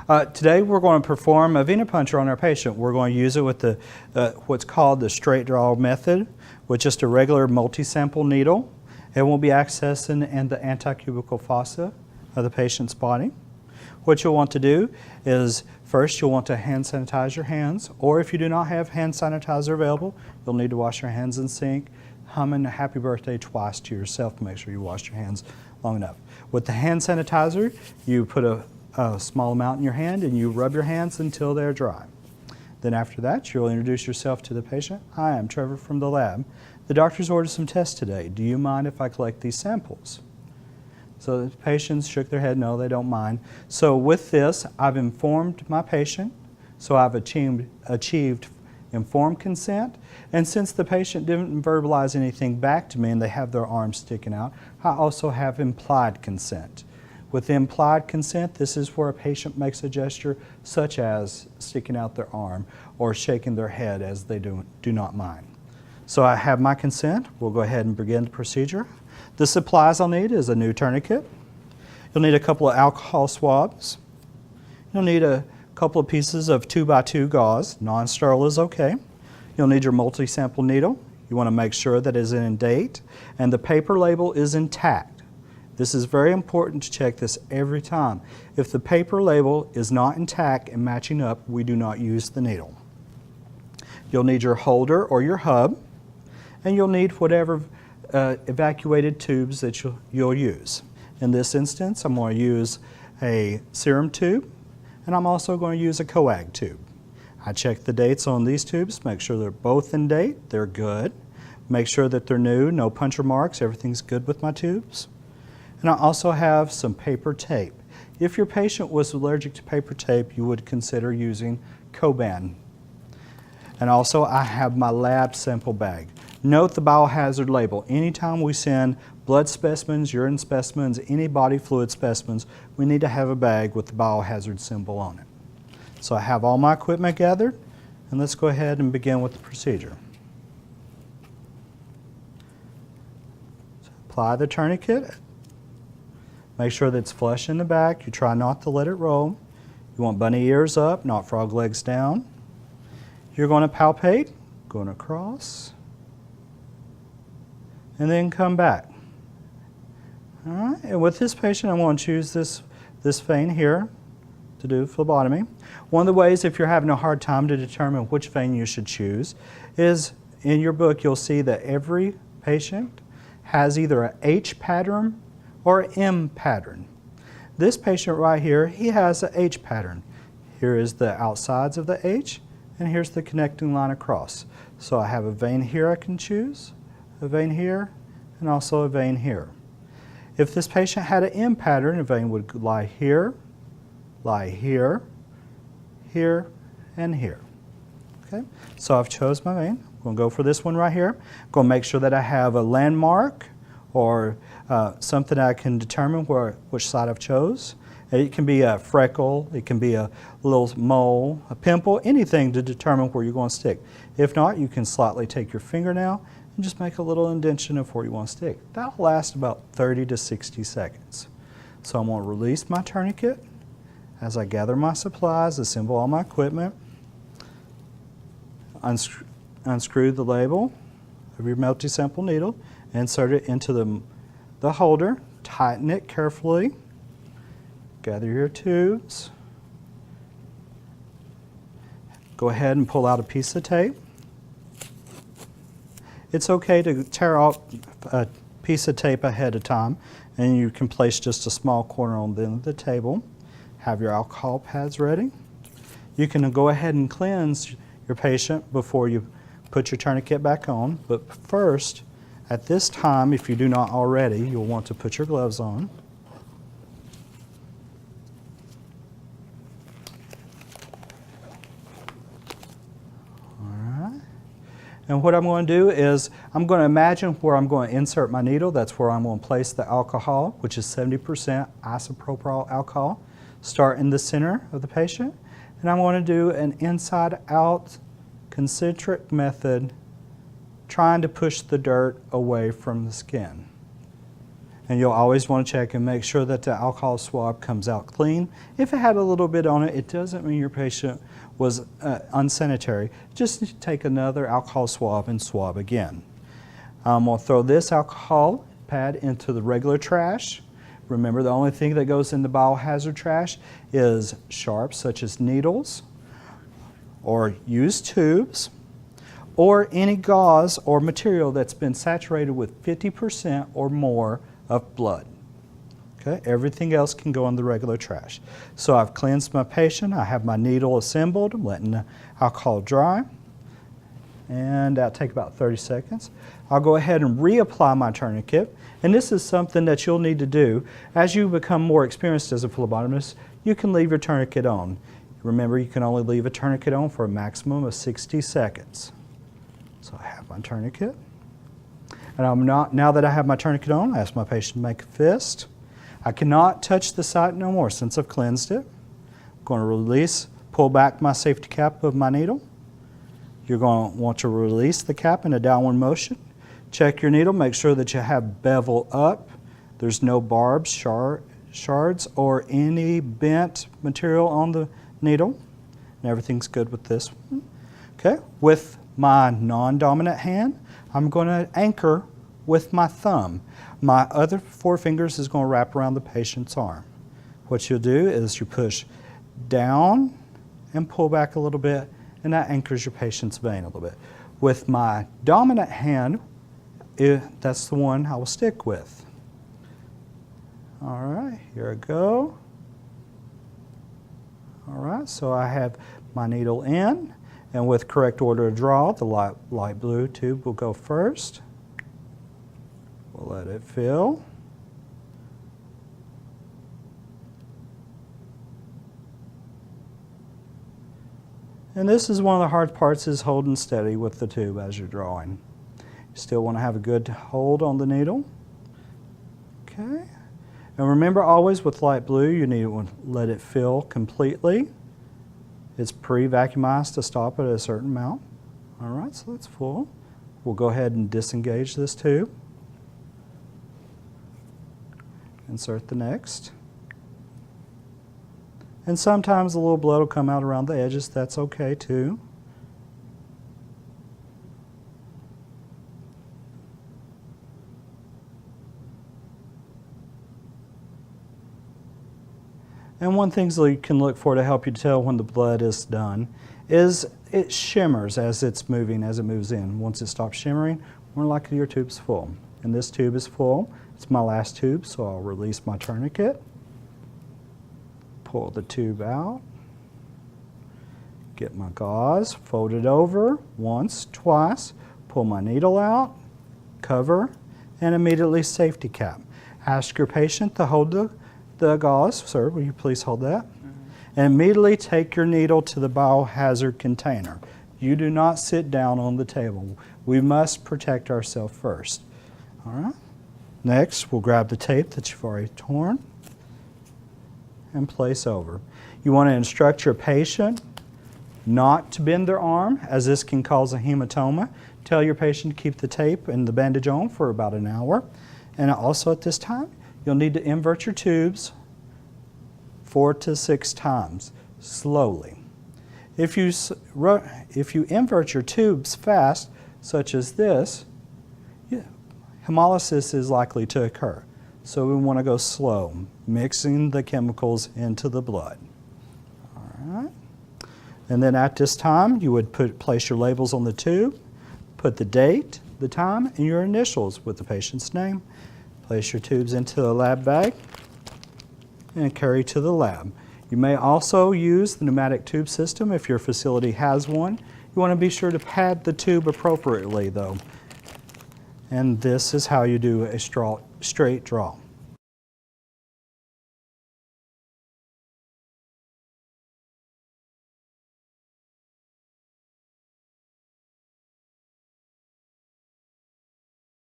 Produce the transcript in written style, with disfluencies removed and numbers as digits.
Today we're going to perform a venipuncture on our patient. We're going to use it with the what's called the straight draw method, with just a regular multi-sample needle. It won't be accessing in the antecubical fossa of the patient's body. What you'll want to do is first you'll want to hand sanitize your hands, or if you do not have hand sanitizer available, you'll need to wash your hands in sink, humming a happy birthday twice to yourself to make sure you wash your hands long enough. With the hand sanitizer, you put a small amount in your hand and you rub your hands until they're dry. Then after that, you'll introduce yourself to the patient. Hi, I'm Trevor from the lab. The doctor's ordered some tests today. Do you mind if I collect these samples? So the patients shook their head, no, they don't mind. So with this, I've informed my patient, so I've achieved informed consent. And since the patient didn't verbalize anything back to me and they have their arms sticking out, I also have implied consent. With implied consent, this is where a patient makes a gesture such as sticking out their arm or shaking their head as they do not mind. So I have my consent. We'll go ahead and begin the procedure. The supplies I'll need is a new tourniquet. You'll need a couple of alcohol swabs. You'll need a couple of pieces of 2x2 gauze. Non-sterile is okay. You'll need your multi-sample needle. You want to make sure that it is in date and the paper label is intact. This is very important to check this every time. If the paper label is not intact and matching up, we do not use the needle. You'll need your holder or your hub, and you'll need whatever evacuated tubes that you'll use. In this instance, I'm going to use a serum tube, and I'm also going to use a coag tube. I check the dates on these tubes, make sure they're both in date, they're good. Make sure that they're new, no puncture marks, everything's good with my tubes. And I also have some paper tape. If your patient was allergic to paper tape, you would consider using Coban. And also I have my lab sample bag. Note the biohazard label. Anytime we send blood specimens, urine specimens, any body fluid specimens, we need to have a bag with the biohazard symbol on it. So I have all my equipment gathered, and let's go ahead and begin with the procedure. So apply the tourniquet. Make sure that it's flush in the back. You try not to let it roll. You want bunny ears up, not frog legs down. You're going to palpate, going across, and then come back. All right, and with this patient, I'm going to choose this vein here to do phlebotomy. One of the ways, if you're having a hard time to determine which vein you should choose, is in your book you'll see that every patient has either an H pattern or M pattern. This patient right here, he has an H pattern. Here is the outsides of the H, and here's the connecting line across. So I have a vein here I can choose, a vein here, and also a vein here. If this patient had an M pattern, a vein would lie here, here, and here. Okay, so I've chose my vein. I'm going to go for this one right here. I'm going to make sure that I have a landmark or something I can determine which side I've chose. It can be a freckle, it can be a little mole, a pimple, anything to determine where you're going to stick. If not, you can slightly take your fingernail and just make a little indentation of where you want to stick. That'll last about 30 to 60 seconds. So I'm going to release my tourniquet as I gather my supplies, assemble all my equipment, unscrew the label of your multi-sample needle, insert it into the holder, tighten it carefully, gather your tubes, go ahead and pull out a piece of tape. It's okay to tear off a piece of tape ahead of time, and you can place just a small corner on the end of the table. Have your alcohol pads ready. You can go ahead and cleanse your patient before you put your tourniquet back on, but first, at this time, if you do not already, you'll want to put your gloves on. And what I'm going to do is I'm going to imagine where I'm going to insert my needle. That's where I'm going to place the alcohol, which is 70% isopropyl alcohol. Start in the center of the patient. And I'm going to do an inside-out concentric method, trying to push the dirt away from the skin. And you'll always want to check and make sure that the alcohol swab comes out clean. If it had a little bit on it, it doesn't mean your patient was unsanitary. Just take another alcohol swab and swab again. I'm going to throw this alcohol pad into the regular trash. Remember, the only thing that goes in the biohazard trash is sharps such as needles or used tubes, or any gauze or material that's been saturated with 50% or more of blood. Okay, everything else can go in the regular trash. So I've cleansed my patient, I have my needle assembled, I'm letting the alcohol dry, and that'll take about 30 seconds. I'll go ahead and reapply my tourniquet, and this is something that you'll need to do. As you become more experienced as a phlebotomist, you can leave your tourniquet on. Remember, you can only leave a tourniquet on for a maximum of 60 seconds. So I have my tourniquet. And now that I have my tourniquet on, I ask my patient to make a fist. I cannot touch the site no more since I've cleansed it. I'm going to release, pull back my safety cap of my needle. You're going to want to release the cap in a downward motion. Check your needle, make sure that you have bevel up. There's no barbs, shards, or any bent material on the needle. And everything's good with this one. Okay, with my non-dominant hand, I'm going to anchor with my thumb. My other four fingers is going to wrap around the patient's arm. What you'll do is you push down and pull back a little bit, and that anchors your patient's vein a little bit. With my dominant hand, that's the one I will stick with. All right, here I go. All right, so I have my needle in, and with correct order of draw, the light blue tube will go first. We'll let it fill. And this is one of the hard parts, is holding steady with the tube as you're drawing. You still want to have a good hold on the needle. Okay. And remember, always with light blue, you need to let it fill completely. It's pre-vacuumized to stop at a certain amount. All right, so that's full. We'll go ahead and disengage this tube. Insert the next. And sometimes a little blood will come out around the edges. That's okay too. And one thing that you can look for to help you tell when the blood is done is it shimmers as it's moving, as it moves in. Once it stops shimmering, more likely your tube's full. And this tube is full. It's my last tube, so I'll release my tourniquet. Pull the tube out. Get my gauze, fold it over once, twice, pull my needle out, cover, and immediately safety cap. Ask your patient to hold the gauze. Sir, will you please hold that? And immediately take your needle to the biohazard container. You do not sit down on the table. We must protect ourselves first. All right. Next, we'll grab the tape that you've already torn and place over. You want to instruct your patient not to bend their arm, as this can cause a hematoma. Tell your patient to keep the tape and the bandage on for about an hour. And also at this time, you'll need to invert your tubes 4 to 6 times, slowly. If you invert your tubes fast, such as this, hemolysis is likely to occur. So we want to go slow, mixing the chemicals into the blood. All right. And then at this time, you would place your labels on the tube, put the date, the time, and your initials with the patient's name. Place your tubes into the lab bag and carry to the lab. You may also use the pneumatic tube system if your facility has one. You want to be sure to pad the tube appropriately though. And this is how you do a straight draw.